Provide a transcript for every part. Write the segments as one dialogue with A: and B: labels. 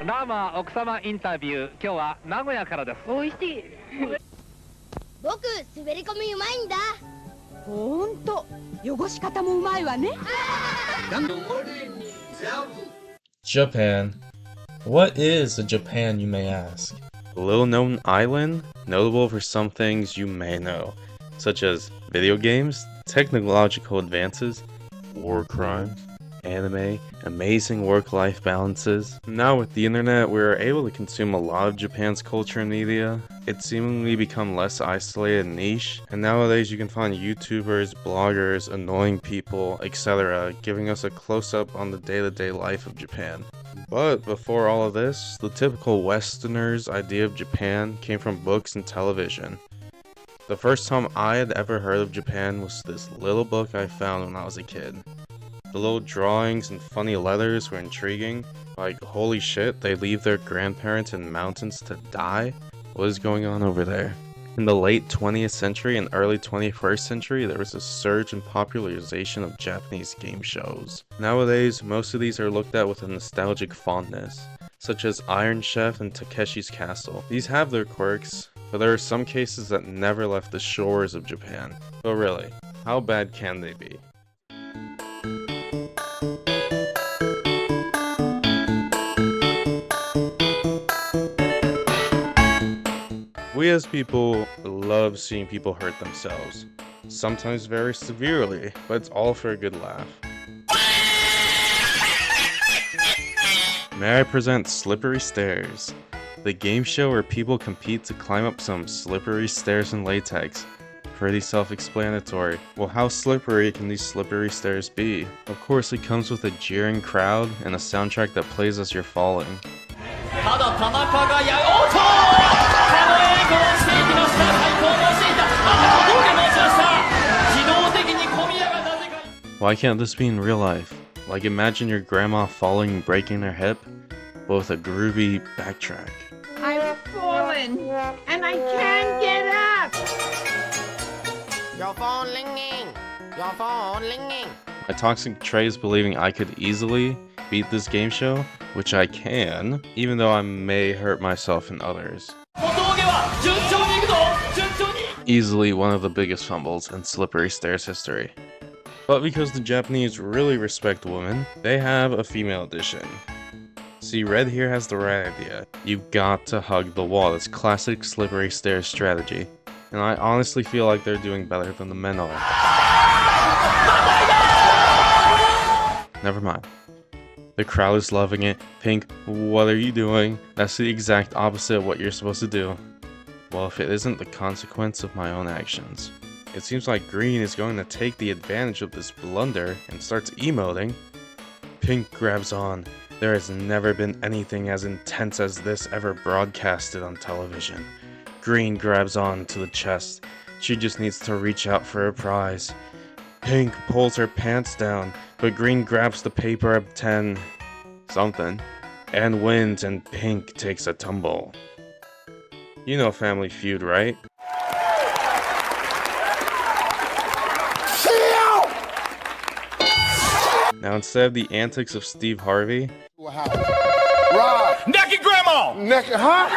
A: ラーマ奥様インタビュー、今日は名古屋からです。
B: 美味しい。
C: 僕、滑り込みうまいんだ。
B: ほんと、汚し方もうまいわね。
D: Japan. What is a Japan, you may ask?
E: A little-known island, notable for some things you may know, such as video games, technological advances, war crimes, anime, amazing work-life balances. Now with the internet, we are able to consume a lot of Japan's culture and media. It's seemingly become less isolated and niche, and nowadays you can find YouTubers, bloggers, annoying people, etc. giving us a close-up on the day-to-day life of Japan. But before all of this, the typical Westerner's idea of Japan came from books and television. The first time I had ever heard of Japan was this little book I found when I was a kid. The little drawings and funny letters were intriguing, like holy shit, they leave their grandparents in mountains to die? What is going on over there? In the late 20th century and early 21st century, there was a surge in popularization of Japanese game shows. Nowadays, most of these are looked at with a nostalgic fondness, such as Iron Chef and Takeshi's Castle. These have their quirks, but there are some cases that never left the shores of Japan. But really, how bad can they be? We as people love seeing people hurt themselves, sometimes very severely, but it's all for a good laugh. May I present Slippery Stairs, the game show where people compete to climb up some slippery stairs in latex. Pretty self-explanatory. Well, how slippery can these slippery stairs be? Of course, it comes with a jeering crowd and a soundtrack that plays as you're falling. Why can't this be in real life? Like, imagine your grandma falling and breaking her hip, but with a groovy backtrack.
B: I've fallen, and I can't get up.
F: Your phone ringing. Your phone ringing.
E: My toxic trait is believing I could easily beat this game show, which I can, even though I may hurt myself and others. Easily one of the biggest fumbles in Slippery Stairs history. But because the Japanese really respect women, they have a female edition. See, Red here has the right idea. You've got to hug the wall. That's classic Slippery Stairs strategy. And I honestly feel like they're doing better than the men are. Never mind. The crowd is loving it. Pink, what are you doing? That's the exact opposite of what you're supposed to do. Well, if it isn't the consequence of my own actions. It seems like Green is going to take the advantage of this blunder and starts emoting. Pink grabs on. There has never been anything as intense as this ever broadcasted on television. Green grabs on to the chest. She just needs to reach out for a prize. Pink pulls her pants down, but Green grabs the paper of 10 something and wins, and Pink takes a tumble. You know Family Feud, right? Now instead of the antics of Steve Harvey,
F: Rod! Naked grandma! Naked, huh?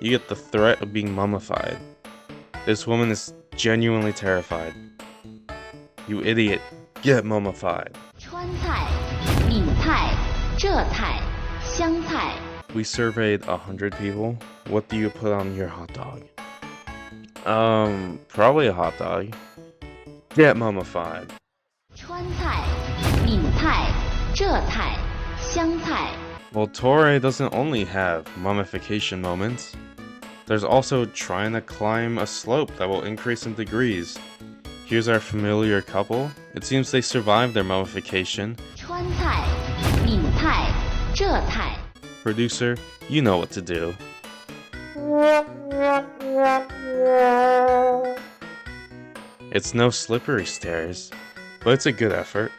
E: you get the threat of being mummified. This woman is genuinely terrified. You idiot, get mummified. We surveyed 100 people. What do you put on your hot dog? Probably a hot dog. Get mummified. Well, Torre doesn't only have mummification moments. There's also trying to climb a slope that will increase in degrees. Here's our familiar couple. It seems they survived their mummification. Producer, you know what to do. It's no Slippery Stairs, but it's a good effort.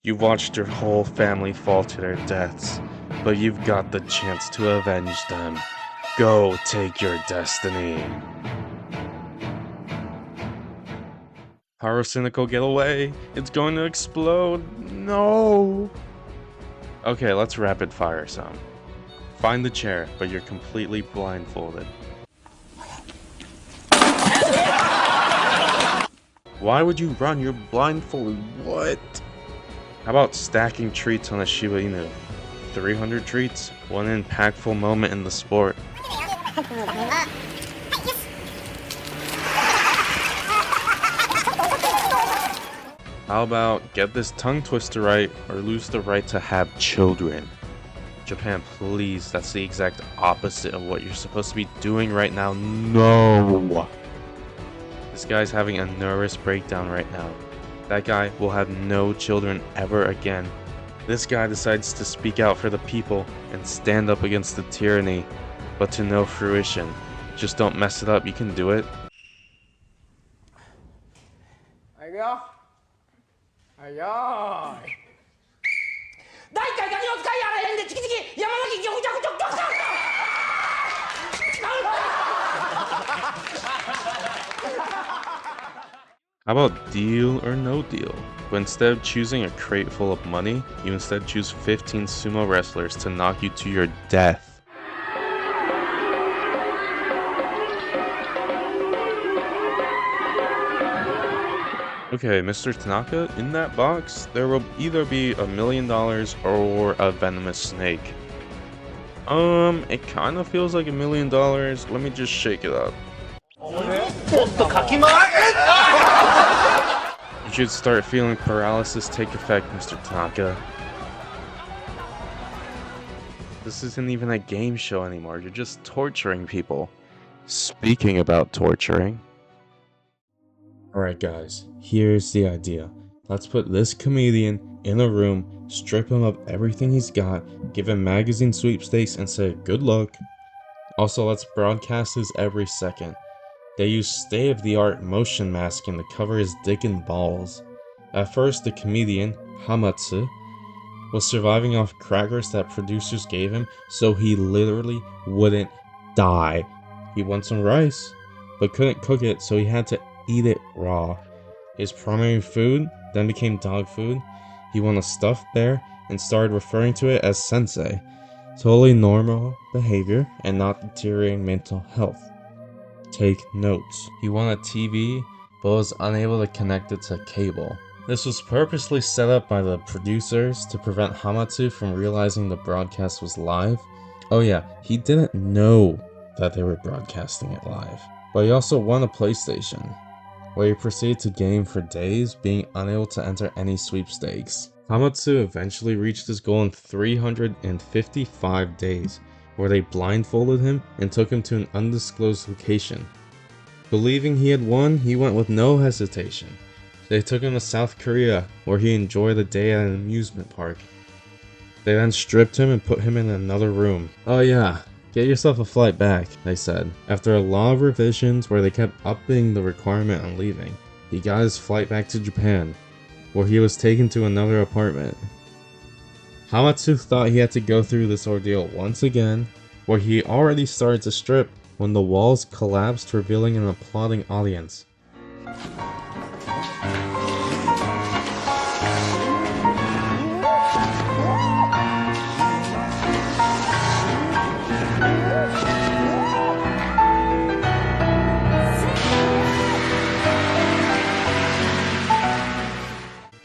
E: You've watched your whole family fall to their deaths, but you've got the chance to avenge them. Go take your destiny. Pyrocynical, get away! It's going to explode! No! Okay, let's rapid fire some. Find the chair, but you're completely blindfolded. Why would you run? You're blindfolded. What? How about stacking treats on a Shiba Inu? 300 treats? One impactful moment in the sport. How about get this tongue twister right or lose the right to have children? Japan, please, that's the exact opposite of what you're supposed to be doing right now. No! This guy's having a nervous breakdown right now. That guy will have no children ever again. This guy decides to speak out for the people and stand up against the tyranny, but to no fruition. Just don't mess it up, you can do it. How about deal or no deal? But instead of choosing a crate full of money, you instead choose 15 sumo wrestlers to knock you to your death. Okay, Mr. Tanaka, in that box, there will either be $1 million or a venomous snake. It kind of feels like $1 million. Let me just shake it up. You should start feeling paralysis take effect, Mr. Tanaka. This isn't even a game show anymore, you're just torturing people. Speaking about torturing.
D: Alright guys, here's the idea. Let's put this comedian in a room, strip him of everything he's got, give him magazine sweepstakes and say good luck. Also, let's broadcast this every second. They use state-of-the-art motion masking to cover his dick and balls. At first, the comedian, Hamatsu, was surviving off crackers that producers gave him so he literally wouldn't die. He wanted some rice, but couldn't cook it, so he had to eat it raw. His primary food then became dog food. He won a stuffed bear and started referring to it as sensei. Totally normal behavior and not deteriorating mental health. Take notes. He won a TV, but was unable to connect it to cable. This was purposely set up by the producers to prevent Hamatsu from realizing the broadcast was live. Oh yeah, he didn't know that they were broadcasting it live. But he also won a PlayStation, where he proceeded to game for days, being unable to enter any sweepstakes. Hamatsu eventually reached his goal in 355 days, where they blindfolded him and took him to an undisclosed location. Believing he had won, he went with no hesitation. They took him to South Korea, where he enjoyed a day at an amusement park. They then stripped him and put him in another room. Oh yeah, get yourself a flight back, they said. After a lot of revisions where they kept upping the requirement on leaving, he got his flight back to Japan, where he was taken to another apartment. Hamatsu thought he had to go through this ordeal once again, where he already started to strip when the walls collapsed, revealing an applauding audience.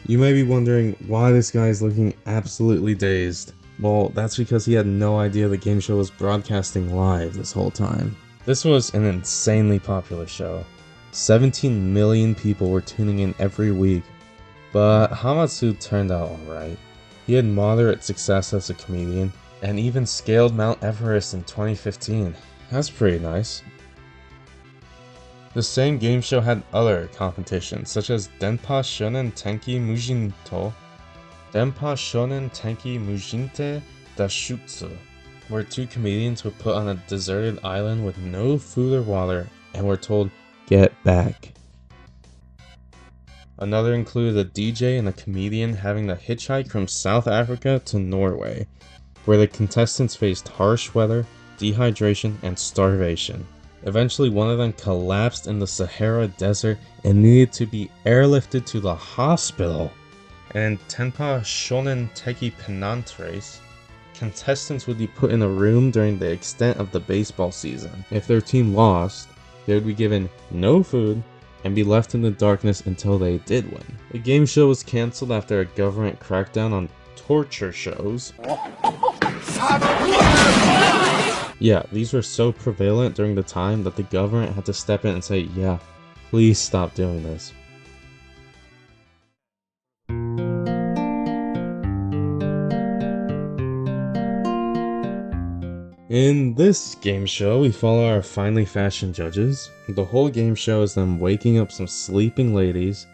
D: You may be wondering why this guy is looking absolutely dazed. Well, that's because he had no idea the game show was broadcasting live this whole time. This was an insanely popular show. 17 million people were tuning in every week. But Hamatsu turned out alright. He had moderate success as a comedian, and even scaled Mount Everest in 2015. That's pretty nice. The same game show had other competitions, such as Denpa Shonen Tenki Mujinto, Denpa Shonen Tenki Mujinte Dashutsu, where two comedians were put on a deserted island with no food or water and were told, "Get back." Another included a DJ and a comedian having to hitchhike from South Africa to Norway, where the contestants faced harsh weather, dehydration, and starvation. Eventually, one of them collapsed in the Sahara Desert and needed to be airlifted to the hospital. And in Tenpa Shonen Teki Pennant race, contestants would be put in a room during the extent of the baseball season. If their team lost, they would be given no food and be left in the darkness until they did win. The game show was cancelled after a government crackdown on torture shows. Yeah, these were so prevalent during the time that the government had to step in and say, yeah, please stop doing this. In this game show, we follow our finely fashioned judges. The whole game show is them waking up some sleeping ladies.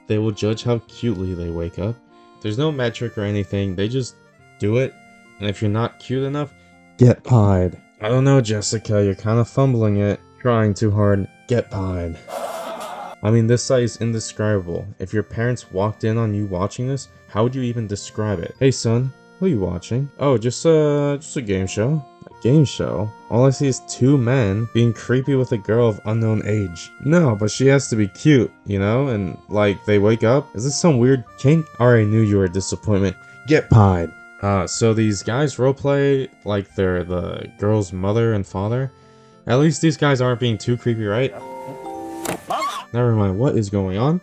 D: They will judge how cutely they wake up. There's no metric or anything, they just do it. And if you're not cute enough, get pied. I don't know, Jessica, you're kind of fumbling it. Trying too hard, get pied. I mean, this sight is indescribable. If your parents walked in on you watching this, how would you even describe it? Hey son, what are you watching? Oh, just a game show. Game show? All I see is two men being creepy with a girl of unknown age. No, but she has to be cute, you know? And like, they wake up? Is this some weird kink? Already knew you were a disappointment. Get pied. So these guys roleplay like they're the girl's mother and father. At least these guys aren't being too creepy, right? Never mind, what is going on?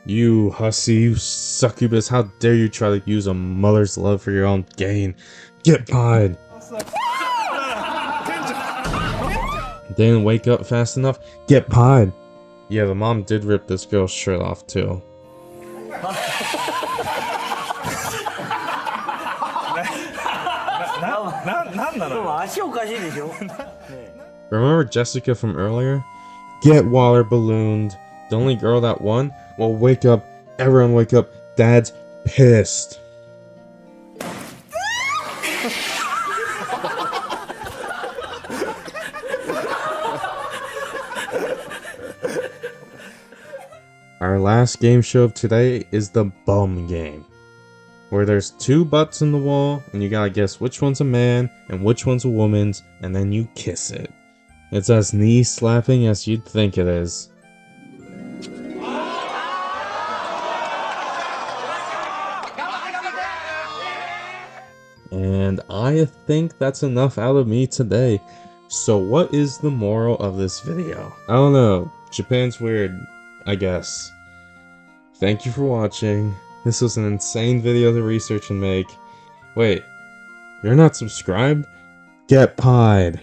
D: You hussy, you succubus, how dare you try to use a mother's love for your own gain. Get pied. Didn't wake up fast enough? Get pied. Yeah, the mom did rip this girl's shirt off too. Remember Jessica from earlier? Get water ballooned. The only girl that won? Well, wake up. Everyone wake up. Dad's pissed. Our last game show of today is the bum game, where there's two butts in the wall and you gotta guess which one's a man and which one's a woman's, and then you kiss it. It's as knee slapping as you'd think it is. And I think that's enough out of me today. So what is the moral of this video? I don't know. Japan's weird, I guess. Thank you for watching. This was an insane video to research and make. Wait, you're not subscribed? Get pied.